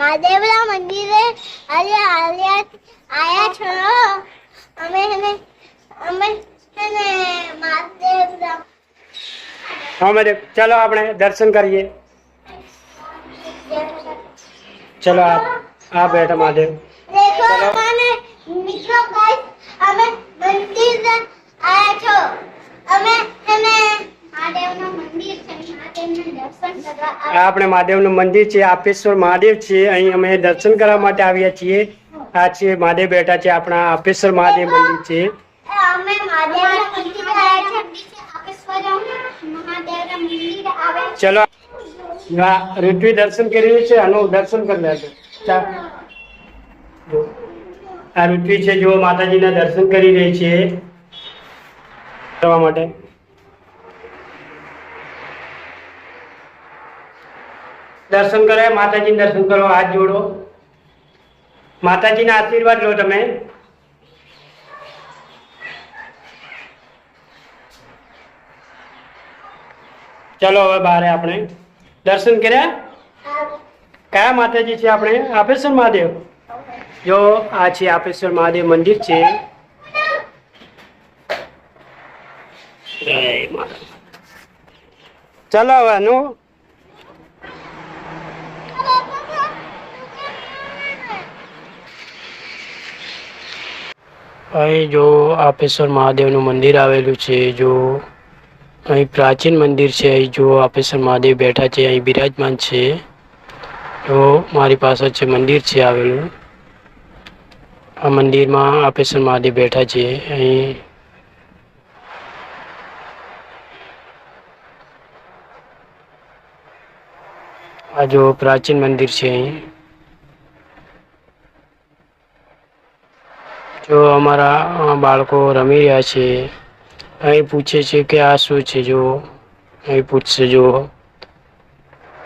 મહાદેવના મંદિરે આજે આયા છો અમે મહાદેવના हाँ मेरे चलो आपने दर्शन करिए। चलो आप बैठो महादेव। देखो हमारे मित्रों गाइस हमें मंदिर आया छो हमें મહાદેવનું મંદિર છે મહાદેવના દર્શન કરવા આપણે મહાદેવનું મંદિર છે આપેશ્વર મહાદેવ છે અહીં અમે દર્શન કરવા માટે આવ્યા છીએ। આ છે મહાદેવ બેઠા છે આપણા આપેશ્વર મહાદેવ મંદિર છે। અમે મહાદેવના મંદિર આયા છે આપેશ્વર મહાદેવના મંદિર આવે ચલો ઋત્વી દર્શન કરી રહી છે આનું દર્શન કરી લેજો। આ ઋત્વી છે જો માતાજીના દર્શન કરી રહી છે કરવા માટે। दर्शन करे माताजी दर्शन करो हाथ जोड़ो माताजी ना आशीर्वाद लो तमे। चलो હવે બારે આપણે દર્શન કર્યા। કયા માતાજી છે આપણે આપેશ્વર મહાદેવ જો આ છે આપેશ્વર મહાદેવ મંદિર છે। ચલો હવે નું અહીં જો આપેશ્વર મહાદેવનું મંદિર આવેલું છે જો અહીં પ્રાચીન મંદિર છે। અહીં જો આપેશ્વર મહાદેવ બેઠા છે અહીં બિરાજમાન છે જો મારી પાસે છે મંદિર છે આવેલું। આ મંદિરમાં આપેશ્વર મહાદેવ બેઠા છે અહીં આ જો પ્રાચીન મંદિર છે અહીં જો અમારા બાળકો રમી રહ્યા છે અહીં પૂછે છે કે આ શું છે જો અહીં પૂછશે જો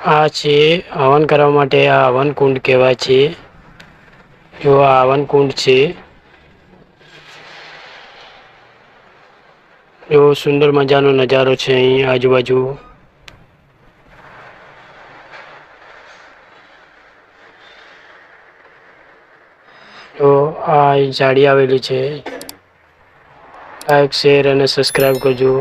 આ છે હવન કરવા માટે આ હવન કુંડ કહેવાય છે જો આ હવન કુંડ છે જો સુંદર મજાનો નજારો છે અહીં આજુબાજુ। તો આ ઝાડી આવેલી છે। લાઈક શેર અને સબસ્ક્રાઈબ કરજો।